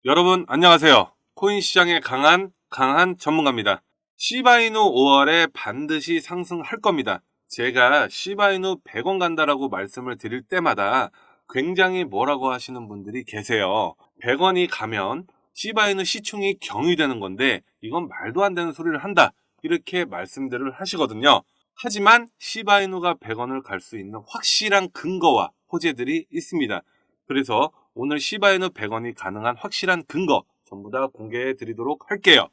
여러분 안녕하세요. 코인 시장에 강한 전문가입니다. 시바이누 5월에 반드시 상승할 겁니다. 제가 시바이누 100원 간다라고 말씀을 드릴 때마다 굉장히 뭐라고 하시는 분들이 계세요. 100원이 가면 시바이누 시총이 경유되는 건데 이건 말도 안 되는 소리를 한다. 이렇게 말씀들을 하시거든요. 하지만 시바이누가 100원을 갈 수 있는 확실한 근거와 호재들이 있습니다. 그래서 오늘 시바이누 100원이 가능한 확실한 근거 전부 다 공개해 드리도록 할게요.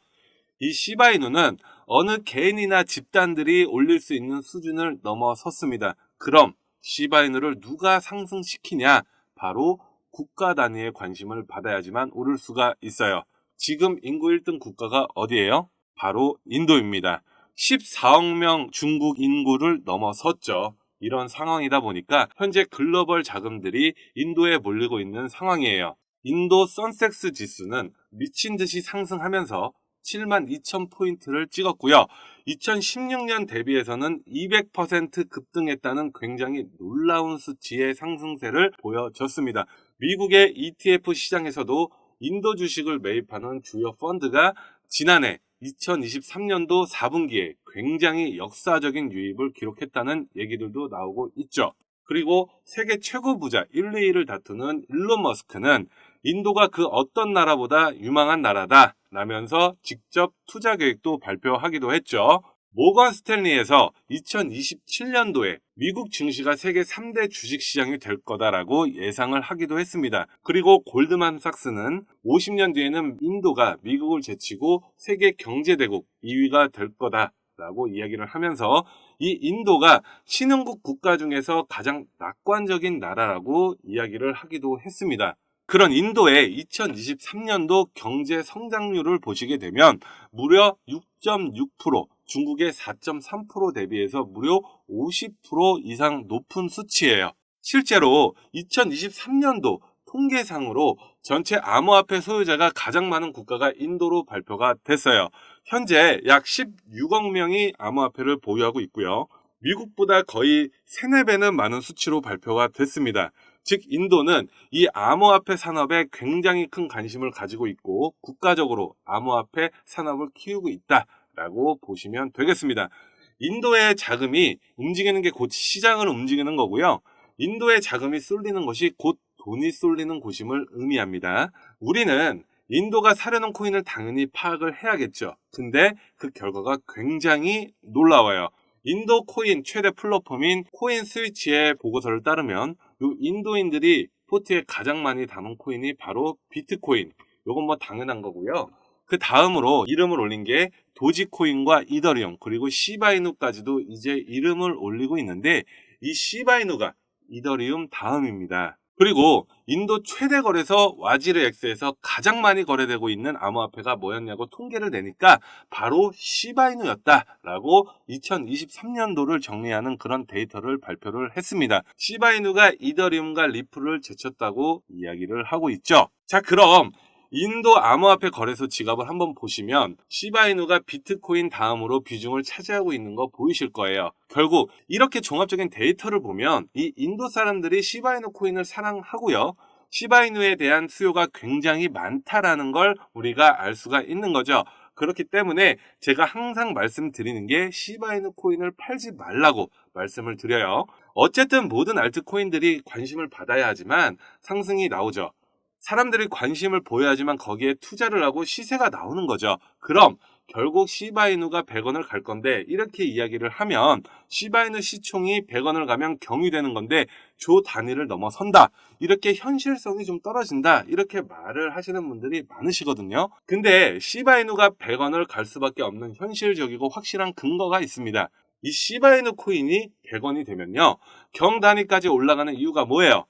이 시바이누는 어느 개인이나 집단들이 올릴 수 있는 수준을 넘어섰습니다. 그럼 시바이누를 누가 상승시키냐? 바로 국가 단위의 관심을 받아야지만 오를 수가 있어요. 지금 인구 1등 국가가 어디예요? 바로 인도입니다. 14억 명 중국 인구를 넘어섰죠. 이런 상황이다 보니까 현재 글로벌 자금들이 인도에 몰리고 있는 상황이에요. 인도 선섹스 지수는 미친 듯이 상승하면서 72,000포인트를 찍었고요. 2016년 대비해서는 200% 급등했다는 굉장히 놀라운 수치의 상승세를 보여줬습니다. 미국의 ETF 시장에서도 인도 주식을 매입하는 주요 펀드가 지난해 2023년도 4분기에 굉장히 역사적인 유입을 기록했다는 얘기들도 나오고 있죠. 그리고 세계 최고 부자 1, 2위를 다투는 일론 머스크는 인도가 그 어떤 나라보다 유망한 나라다 라면서 직접 투자 계획도 발표하기도 했죠. 모건 스탠리에서 2027년도에 미국 증시가 세계 3대 주식시장이 될 거다라고 예상을 하기도 했습니다. 그리고 골드만삭스는 50년 뒤에는 인도가 미국을 제치고 세계 경제대국 2위가 될 거다라고 이야기를 하면서 이 인도가 신흥국 국가 중에서 가장 낙관적인 나라라고 이야기를 하기도 했습니다. 그런 인도의 2023년도 경제 성장률을 보시게 되면 무려 6.6%, 중국의 4.3% 대비해서 무려 50% 이상 높은 수치예요. 실제로 2023년도 통계상으로 전체 암호화폐 소유자가 가장 많은 국가가 인도로 발표가 됐어요. 현재 약 16억 명이 암호화폐를 보유하고 있고요. 미국보다 거의 3, 4배는 많은 수치로 발표가 됐습니다. 즉 인도는 이 암호화폐 산업에 굉장히 큰 관심을 가지고 있고 국가적으로 암호화폐 산업을 키우고 있다라고 보시면 되겠습니다. 인도의 자금이 움직이는 게 곧 시장을 움직이는 거고요. 인도의 자금이 쏠리는 것이 곧 돈이 쏠리는 곳임을 의미합니다. 우리는 인도가 사려는 코인을 당연히 파악을 해야겠죠. 근데 그 결과가 굉장히 놀라워요. 인도 코인 최대 플랫폼인 코인 스위치의 보고서를 따르면 요 인도인들이 포트에 가장 많이 담은 코인이 바로 비트코인. 요건 뭐 당연한 거고요. 그 다음으로 이름을 올린 게 도지코인과 이더리움 그리고 시바이누까지도 이제 이름을 올리고 있는데 이 시바이누가 이더리움 다음입니다. 그리고 인도 최대 거래소 와지르엑스에서 가장 많이 거래되고 있는 암호화폐가 뭐였냐고 통계를 내니까 바로 시바이누였다라고 2023년도를 정리하는 그런 데이터를 발표를 했습니다. 시바이누가 이더리움과 리플을 제쳤다고 이야기를 하고 있죠. 자, 그럼 인도 암호화폐 거래소 지갑을 한번 보시면 시바이누가 비트코인 다음으로 비중을 차지하고 있는 거 보이실 거예요. 결국 이렇게 종합적인 데이터를 보면 이 인도 사람들이 시바이누 코인을 사랑하고요. 시바이누에 대한 수요가 굉장히 많다라는 걸 우리가 알 수가 있는 거죠. 그렇기 때문에 제가 항상 말씀드리는 게 시바이누 코인을 팔지 말라고 말씀을 드려요. 어쨌든 모든 알트코인들이 관심을 받아야 하지만 상승이 나오죠. 사람들이 관심을 보여야지만 거기에 투자를 하고 시세가 나오는 거죠. 그럼 결국 시바이누가 100원을 갈 건데 이렇게 이야기를 하면 시바이누 시총이 100원을 가면 경유되는 건데 조 단위를 넘어선다. 이렇게 현실성이 좀 떨어진다. 이렇게 말을 하시는 분들이 많으시거든요. 근데 시바이누가 100원을 갈 수밖에 없는 현실적이고 확실한 근거가 있습니다. 이 시바이누 코인이 100원이 되면요. 경 단위까지 올라가는 이유가 뭐예요?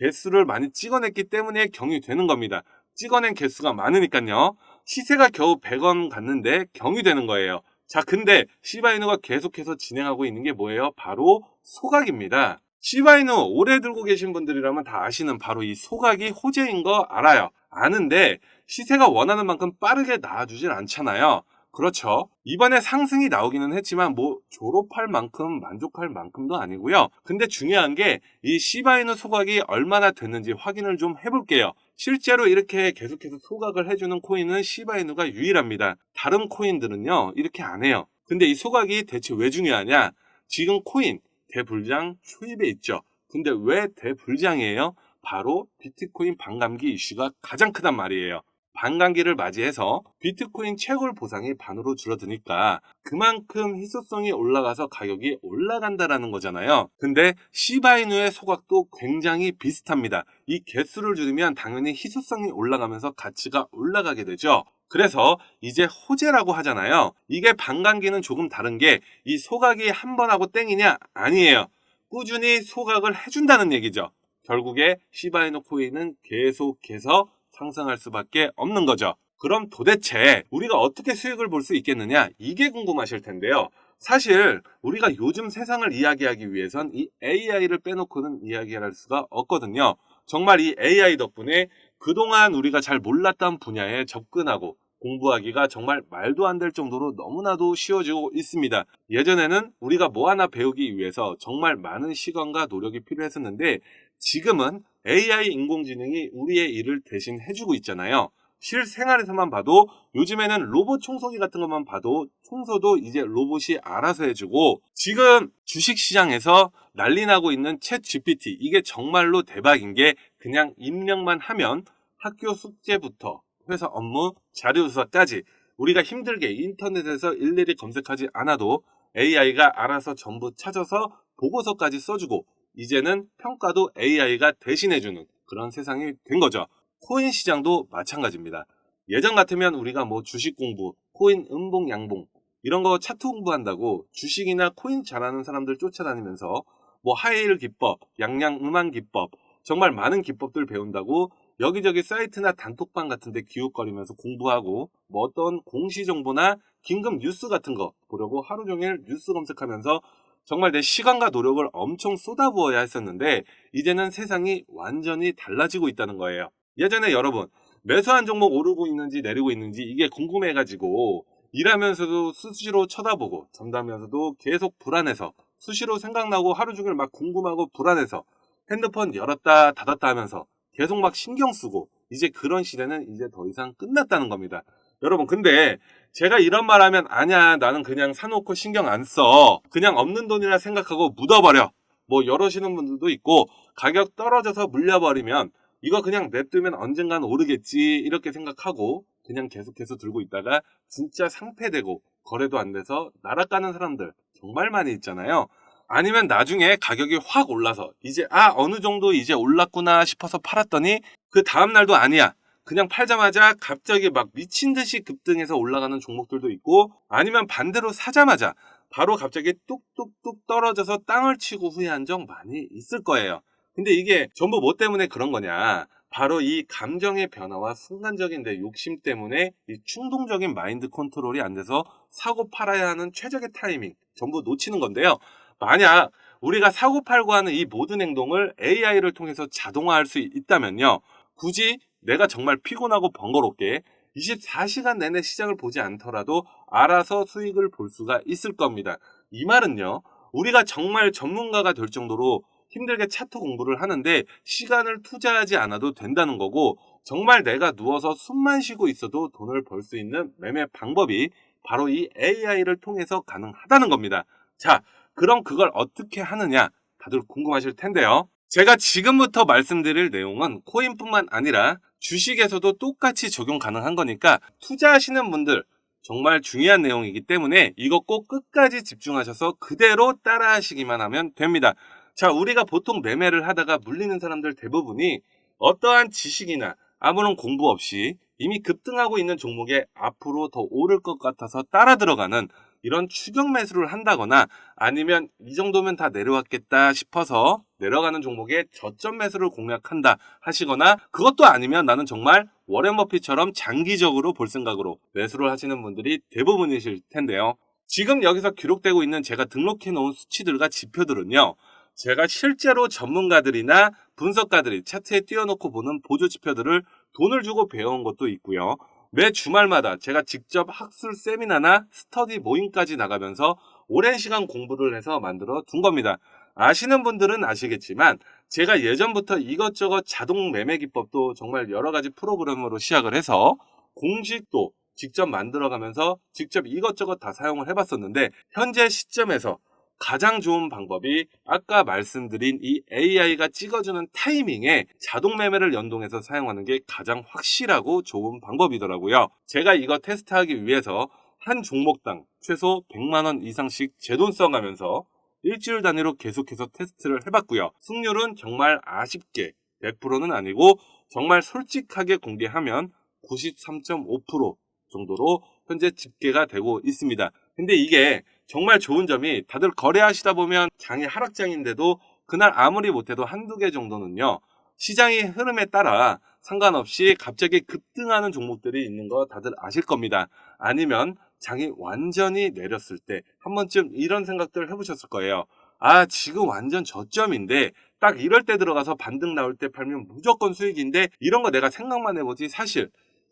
개수를 많이 찍어냈기 때문에 경유되는 겁니다. 찍어낸 개수가 많으니까요. 시세가 겨우 100원 갔는데 경유되는 거예요. 자, 근데 시바이누가 계속해서 진행하고 있는 게 뭐예요? 바로 소각입니다. 시바이누 오래 들고 계신 분들이라면 다 아시는 바로 이 소각이 호재인 거 알아요. 아는데 시세가 원하는 만큼 빠르게 나와주질 않잖아요. 그렇죠. 이번에 상승이 나오기는 했지만 뭐 졸업할 만큼 만족할 만큼도 아니고요. 근데 중요한 게 이 시바이누 소각이 얼마나 됐는지 확인을 좀 해볼게요. 실제로 이렇게 계속해서 소각을 해주는 코인은 시바이누가 유일합니다. 다른 코인들은요 이렇게 안 해요. 근데 이 소각이 대체 왜 중요하냐? 지금 코인 대불장 초입에 있죠. 근데 왜 대불장이에요? 바로 비트코인 반감기 이슈가 가장 크단 말이에요. 반감기를 맞이해서 비트코인 채굴 보상이 반으로 줄어드니까 그만큼 희소성이 올라가서 가격이 올라간다라는 거잖아요. 근데 시바이누의 소각도 굉장히 비슷합니다. 이 개수를 줄이면 당연히 희소성이 올라가면서 가치가 올라가게 되죠. 그래서 이제 호재라고 하잖아요. 이게 반감기는 조금 다른 게 이 소각이 한 번 하고 땡이냐? 아니에요. 꾸준히 소각을 해준다는 얘기죠. 결국에 시바이누 코인은 계속해서 상승할 수밖에 없는 거죠. 그럼 도대체 우리가 어떻게 수익을 볼 수 있겠느냐? 이게 궁금하실 텐데요. 사실 우리가 요즘 세상을 이야기하기 위해선 이 AI를 빼놓고는 이야기할 수가 없거든요. 정말 이 AI 덕분에 그동안 우리가 잘 몰랐던 분야에 접근하고 공부하기가 정말 말도 안 될 정도로 너무나도 쉬워지고 있습니다. 예전에는 우리가 뭐 하나 배우기 위해서 정말 많은 시간과 노력이 필요했었는데 지금은 AI 인공지능이 우리의 일을 대신 해주고 있잖아요. 실생활에서만 봐도 요즘에는 로봇 청소기 같은 것만 봐도 청소도 이제 로봇이 알아서 해주고 지금 주식시장에서 난리 나고 있는 챗 GPT 이게 정말로 대박인 게 그냥 입력만 하면 학교 숙제부터 회사 업무, 자료 조사까지 우리가 힘들게 인터넷에서 일일이 검색하지 않아도 AI가 알아서 전부 찾아서 보고서까지 써주고 이제는 평가도 AI가 대신해주는 그런 세상이 된 거죠. 코인 시장도 마찬가지입니다. 예전 같으면 우리가 뭐 주식 공부, 코인 음봉, 양봉 이런 거 차트 공부한다고 주식이나 코인 잘하는 사람들 쫓아다니면서 뭐 하이힐 기법, 양양 음한 기법 정말 많은 기법들 배운다고 여기저기 사이트나 단톡방 같은 데 기웃거리면서 공부하고 뭐 어떤 공시 정보나 긴급 뉴스 같은 거 보려고 하루 종일 뉴스 검색하면서 정말 내 시간과 노력을 엄청 쏟아부어야 했었는데 이제는 세상이 완전히 달라지고 있다는 거예요. 예전에 여러분 매수한 종목 오르고 있는지 내리고 있는지 이게 궁금해가지고 일하면서도 수시로 쳐다보고 잠자면서도 계속 불안해서 수시로 생각나고 하루 종일 막 궁금하고 불안해서 핸드폰 열었다 닫았다 하면서 계속 막 신경 쓰고 이제 그런 시대는 이제 더 이상 끝났다는 겁니다. 여러분 근데 제가 이런 말 하면 아니야 나는 그냥 사놓고 신경 안 써. 그냥 없는 돈이라 생각하고 묻어버려. 뭐 이러시는 분들도 있고 가격 떨어져서 물려버리면 이거 그냥 냅두면 언젠간 오르겠지 이렇게 생각하고 그냥 계속해서 들고 있다가 진짜 상폐되고 거래도 안 돼서 날아가는 사람들 정말 많이 있잖아요. 아니면 나중에 가격이 확 올라서 이제 어느 정도 이제 올랐구나 싶어서 팔았더니 그 다음날도 아니야. 그냥 팔자마자 갑자기 막 미친 듯이 급등해서 올라가는 종목들도 있고 아니면 반대로 사자마자 바로 갑자기 뚝뚝뚝 떨어져서 땅을 치고 후회한 적 많이 있을 거예요. 근데 이게 전부 뭐 때문에 그런 거냐? 바로 이 감정의 변화와 순간적인 내 욕심 때문에 이 충동적인 마인드 컨트롤이 안 돼서 사고 팔아야 하는 최적의 타이밍 전부 놓치는 건데요. 만약 우리가 사고 팔고 하는 이 모든 행동을 AI를 통해서 자동화할 수 있다면요. 굳이 내가 정말 피곤하고 번거롭게 24시간 내내 시장을 보지 않더라도 알아서 수익을 볼 수가 있을 겁니다. 이 말은요. 우리가 정말 전문가가 될 정도로 힘들게 차트 공부를 하는데 시간을 투자하지 않아도 된다는 거고 정말 내가 누워서 숨만 쉬고 있어도 돈을 벌 수 있는 매매 방법이 바로 이 AI를 통해서 가능하다는 겁니다. 자, 그럼 그걸 어떻게 하느냐? 다들 궁금하실 텐데요. 제가 지금부터 말씀드릴 내용은 코인뿐만 아니라 주식에서도 똑같이 적용 가능한 거니까 투자하시는 분들 정말 중요한 내용이기 때문에 이거 꼭 끝까지 집중하셔서 그대로 따라 하시기만 하면 됩니다. 자, 우리가 보통 매매를 하다가 물리는 사람들 대부분이 어떠한 지식이나 아무런 공부 없이 이미 급등하고 있는 종목에 앞으로 더 오를 것 같아서 따라 들어가는 이런 추격 매수를 한다거나 아니면 이 정도면 다 내려왔겠다 싶어서 내려가는 종목에 저점 매수를 공략한다 하시거나 그것도 아니면 나는 정말 워렌 버핏처럼 장기적으로 볼 생각으로 매수를 하시는 분들이 대부분이실 텐데요. 지금 여기서 기록되고 있는 제가 등록해 놓은 수치들과 지표들은요. 제가 실제로 전문가들이나 분석가들이 차트에 띄워놓고 보는 보조 지표들을 돈을 주고 배워온 것도 있고요. 매 주말마다 제가 직접 학술 세미나나 스터디 모임까지 나가면서 오랜 시간 공부를 해서 만들어 둔 겁니다. 아시는 분들은 아시겠지만 제가 예전부터 이것저것 자동 매매 기법도 정말 여러 가지 프로그램으로 시작을 해서 공식도 직접 만들어가면서 직접 이것저것 다 사용을 해봤었는데, 현재 시점에서 가장 좋은 방법이 아까 말씀드린 이 AI가 찍어주는 타이밍에 자동 매매를 연동해서 사용하는 게 가장 확실하고 좋은 방법이더라고요. 제가 이거 테스트하기 위해서 한 종목당 최소 100만원 이상씩 제 돈 써가면서 일주일 단위로 계속해서 테스트를 해봤고요. 승률은 정말 아쉽게 100%는 아니고 정말 솔직하게 공개하면 93.5% 정도로 현재 집계가 되고 있습니다. 근데 이게 정말 좋은 점이, 다들 거래하시다 보면 장이 하락장인데도 그날 아무리 못해도 한두 개 정도는요, 시장의 흐름에 따라 상관없이 갑자기 급등하는 종목들이 있는 거 다들 아실 겁니다. 아니면 장이 완전히 내렸을 때 한 번쯤 이런 생각들을 해보셨을 거예요. 아, 지금 완전 저점인데 딱 이럴 때 들어가서 반등 나올 때 팔면 무조건 수익인데, 이런 거 내가 생각만 해보지 사실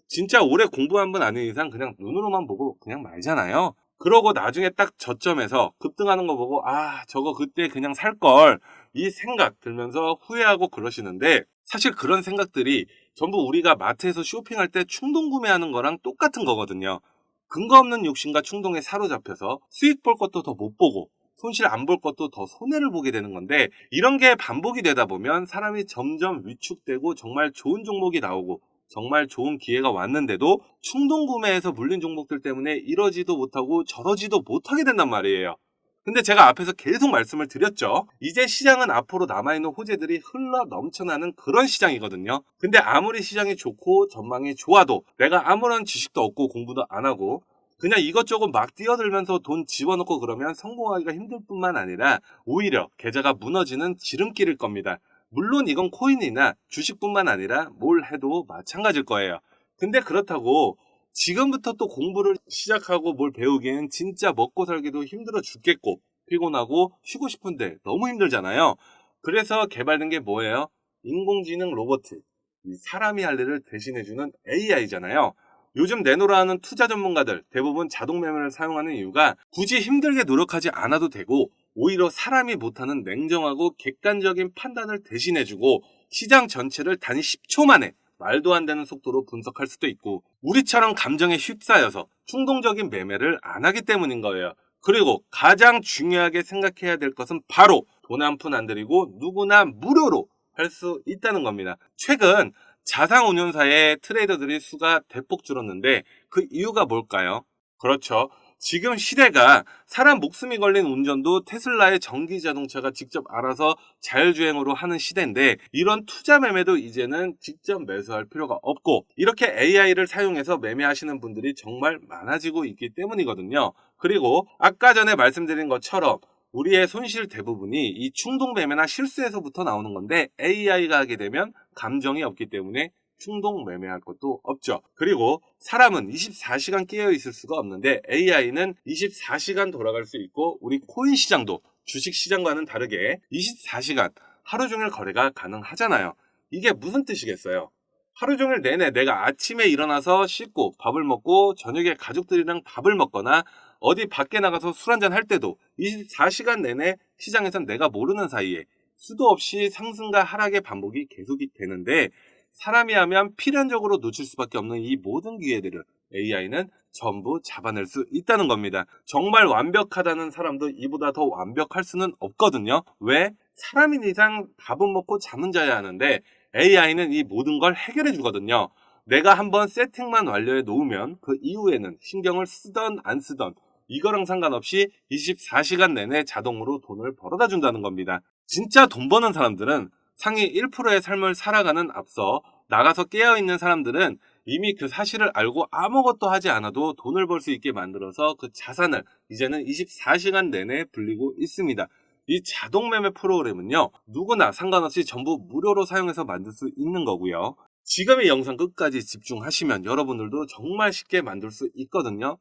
진짜 오래 공부한 분 아닌 이상 그냥 눈으로만 보고 그냥 말잖아요. 그러고 나중에 딱 저점에서 급등하는 거 보고 아, 저거 그때 그냥 살 걸, 이 생각 들면서 후회하고 그러시는데, 사실 그런 생각들이 전부 우리가 마트에서 쇼핑할 때 충동 구매하는 거랑 똑같은 거거든요. 근거 없는 욕심과 충동에 사로잡혀서 수익 볼 것도 더 못 보고 손실 안 볼 것도 더 손해를 보게 되는 건데, 이런 게 반복이 되다 보면 사람이 점점 위축되고 정말 좋은 종목이 나오고 정말 좋은 기회가 왔는데도 충동 구매에서 물린 종목들 때문에 이러지도 못하고 저러지도 못하게 된단 말이에요. 근데 제가 앞에서 계속 말씀을 드렸죠. 이제 시장은 앞으로 남아있는 호재들이 흘러 넘쳐나는 그런 시장이거든요. 근데 아무리 시장이 좋고 전망이 좋아도 내가 아무런 지식도 없고 공부도 안 하고 그냥 이것저것 막 뛰어들면서 돈 집어넣고 그러면 성공하기가 힘들 뿐만 아니라 오히려 계좌가 무너지는 지름길일 겁니다. 물론 이건 코인이나 주식뿐만 아니라 뭘 해도 마찬가지일 거예요. 근데 그렇다고 지금부터 또 공부를 시작하고 뭘 배우기에는 진짜 먹고 살기도 힘들어 죽겠고 피곤하고 쉬고 싶은데 너무 힘들잖아요. 그래서 개발된 게 뭐예요? 인공지능 로봇, 이 사람이 할 일을 대신해주는 AI잖아요. 요즘 내노라 하는 투자 전문가들 대부분 자동 매매를 사용하는 이유가 굳이 힘들게 노력하지 않아도 되고 오히려 사람이 못하는 냉정하고 객관적인 판단을 대신해주고 시장 전체를 단 10초 만에 말도 안 되는 속도로 분석할 수도 있고, 우리처럼 감정에 휩싸여서 충동적인 매매를 안 하기 때문인 거예요. 그리고 가장 중요하게 생각해야 될 것은 바로 돈 한 푼 안 들이고 누구나 무료로 할 수 있다는 겁니다. 최근 자산운용사의 트레이더들의 수가 대폭 줄었는데 그 이유가 뭘까요? 그렇죠. 지금 시대가 사람 목숨이 걸린 운전도 테슬라의 전기 자동차가 직접 알아서 자율주행으로 하는 시대인데, 이런 투자 매매도 이제는 직접 매수할 필요가 없고 이렇게 AI를 사용해서 매매하시는 분들이 정말 많아지고 있기 때문이거든요. 그리고 아까 전에 말씀드린 것처럼 우리의 손실 대부분이 이 충동 매매나 실수에서부터 나오는 건데, AI가 하게 되면 감정이 없기 때문에 충동 매매할 것도 없죠. 그리고 사람은 24시간 깨어 있을 수가 없는데 AI는 24시간 돌아갈 수 있고, 우리 코인 시장도 주식 시장과는 다르게 24시간 하루 종일 거래가 가능하잖아요. 이게 무슨 뜻이겠어요? 하루 종일 내내 내가 아침에 일어나서 씻고 밥을 먹고 저녁에 가족들이랑 밥을 먹거나 어디 밖에 나가서 술 한잔 할 때도 24시간 내내 시장에선 내가 모르는 사이에 수도 없이 상승과 하락의 반복이 계속이 되는데, 사람이 하면 필연적으로 놓칠 수밖에 없는 이 모든 기회들을 AI는 전부 잡아낼 수 있다는 겁니다. 정말 완벽하다는 사람도 이보다 더 완벽할 수는 없거든요. 왜? 사람인 이상 밥은 먹고 잠은 자야 하는데 AI는 이 모든 걸 해결해 주거든요. 내가 한번 세팅만 완료해 놓으면 그 이후에는 신경을 쓰던 안 쓰던 이거랑 상관없이 24시간 내내 자동으로 돈을 벌어다 준다는 겁니다. 진짜 돈 버는 사람들은 상위 1%의 삶을 살아가는 앞서 나가서 깨어있는 사람들은 이미 그 사실을 알고 아무것도 하지 않아도 돈을 벌 수 있게 만들어서 그 자산을 이제는 24시간 내내 불리고 있습니다. 이 자동 매매 프로그램은요, 누구나 상관없이 전부 무료로 사용해서 만들 수 있는 거고요. 지금 이 영상 끝까지 집중하시면 여러분들도 정말 쉽게 만들 수 있거든요.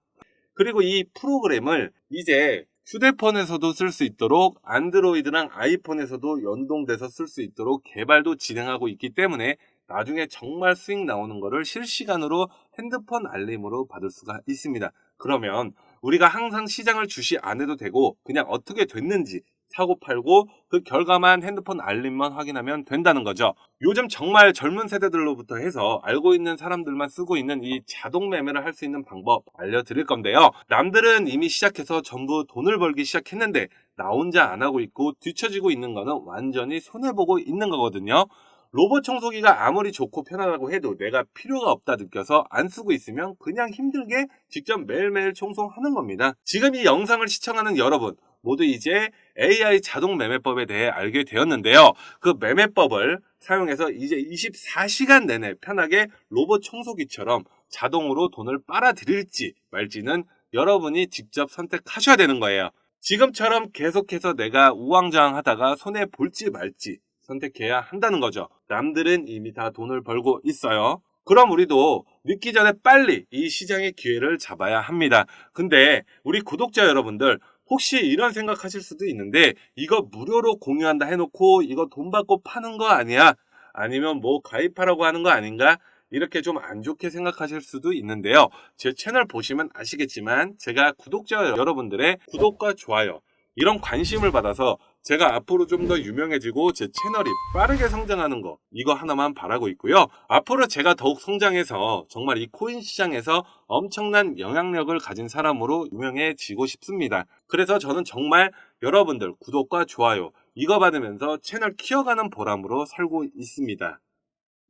그리고 이 프로그램을 이제 휴대폰에서도 쓸 수 있도록 안드로이드랑 아이폰에서도 연동돼서 쓸 수 있도록 개발도 진행하고 있기 때문에 나중에 정말 수익 나오는 거를 실시간으로 핸드폰 알림으로 받을 수가 있습니다. 그러면 우리가 항상 시장을 주시 안 해도 되고 그냥 어떻게 됐는지 사고 팔고 그 결과만 핸드폰 알림만 확인하면 된다는 거죠. 요즘 정말 젊은 세대들로부터 해서 알고 있는 사람들만 쓰고 있는 이 자동 매매를 할 수 있는 방법 알려드릴 건데요. 남들은 이미 시작해서 전부 돈을 벌기 시작했는데 나 혼자 안 하고 있고 뒤처지고 있는 거는 완전히 손해보고 있는 거거든요. 로봇 청소기가 아무리 좋고 편하다고 해도 내가 필요가 없다 느껴서 안 쓰고 있으면 그냥 힘들게 직접 매일매일 청소하는 겁니다. 지금 이 영상을 시청하는 여러분 모두 이제 AI 자동 매매법에 대해 알게 되었는데요. 그 매매법을 사용해서 이제 24시간 내내 편하게 로봇 청소기처럼 자동으로 돈을 빨아들일지 말지는 여러분이 직접 선택하셔야 되는 거예요. 지금처럼 계속해서 내가 우왕좌왕하다가 손해 볼지 말지 선택해야 한다는 거죠. 남들은 이미 다 돈을 벌고 있어요. 그럼 우리도 늦기 전에 빨리 이 시장의 기회를 잡아야 합니다. 근데 우리 구독자 여러분들 혹시 이런 생각하실 수도 있는데 이거 무료로 공유한다 해놓고 이거 돈 받고 파는 거 아니야? 아니면 뭐 가입하라고 하는 거 아닌가? 이렇게 좀 안 좋게 생각하실 수도 있는데요. 제 채널 보시면 아시겠지만 제가 구독자 여러분들의 구독과 좋아요 이런 관심을 받아서 제가 앞으로 좀 더 유명해지고 제 채널이 빠르게 성장하는 거 이거 하나만 바라고 있고요. 앞으로 제가 더욱 성장해서 정말 이 코인 시장에서 엄청난 영향력을 가진 사람으로 유명해지고 싶습니다. 그래서 저는 정말 여러분들 구독과 좋아요 이거 받으면서 채널 키워가는 보람으로 살고 있습니다.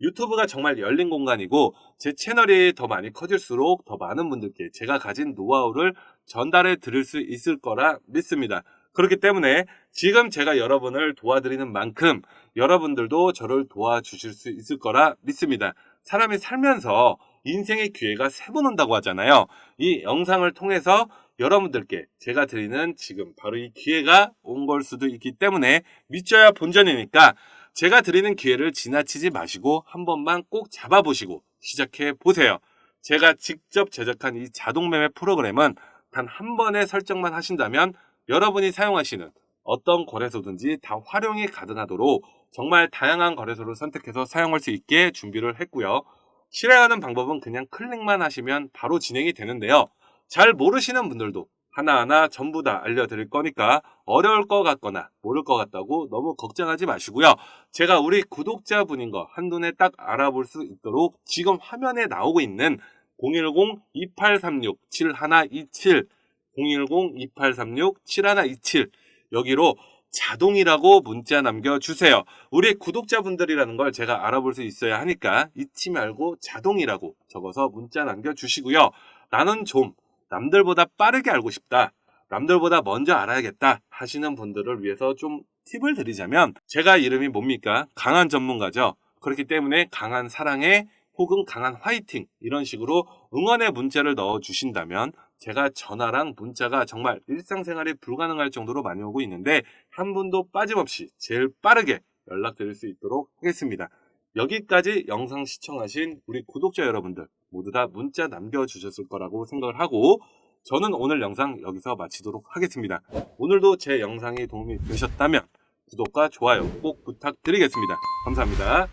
유튜브가 정말 열린 공간이고 제 채널이 더 많이 커질수록 더 많은 분들께 제가 가진 노하우를 전달해 드릴 수 있을 거라 믿습니다. 그렇기 때문에 지금 제가 여러분을 도와드리는 만큼 여러분들도 저를 도와주실 수 있을 거라 믿습니다. 사람이 살면서 인생의 기회가 세 번 온다고 하잖아요. 이 영상을 통해서 여러분들께 제가 드리는 지금 바로 이 기회가 온 걸 수도 있기 때문에 믿져야 본전이니까 제가 드리는 기회를 지나치지 마시고 한 번만 꼭 잡아보시고 시작해 보세요. 제가 직접 제작한 이 자동 매매 프로그램은 단 한 번의 설정만 하신다면 여러분이 사용하시는 어떤 거래소든지 다 활용이 가능하도록 정말 다양한 거래소를 선택해서 사용할 수 있게 준비를 했고요. 실행하는 방법은 그냥 클릭만 하시면 바로 진행이 되는데요. 잘 모르시는 분들도 하나하나 전부 다 알려드릴 거니까 어려울 것 같거나 모를 것 같다고 너무 걱정하지 마시고요. 제가 우리 구독자분인 거 한눈에 딱 알아볼 수 있도록 지금 화면에 나오고 있는 010-2836-7127 010-2836-7127 여기로 자동이라고 문자 남겨주세요. 우리 구독자분들이라는 걸 제가 알아볼 수 있어야 하니까 잊지 말고 자동이라고 적어서 문자 남겨주시고요. 나는 좀 남들보다 빠르게 알고 싶다. 남들보다 먼저 알아야겠다 하시는 분들을 위해서 좀 팁을 드리자면 제가 이름이 뭡니까? 강한 전문가죠. 그렇기 때문에 강한 사랑해 혹은 강한 화이팅 이런 식으로 응원의 문자를 넣어주신다면 제가 전화랑 문자가 정말 일상생활이 불가능할 정도로 많이 오고 있는데 한 분도 빠짐없이 제일 빠르게 연락드릴 수 있도록 하겠습니다. 여기까지 영상 시청하신 우리 구독자 여러분들 모두 다 문자 남겨주셨을 거라고 생각을 하고 저는 오늘 영상 여기서 마치도록 하겠습니다. 오늘도 제 영상이 도움이 되셨다면 구독과 좋아요 꼭 부탁드리겠습니다. 감사합니다.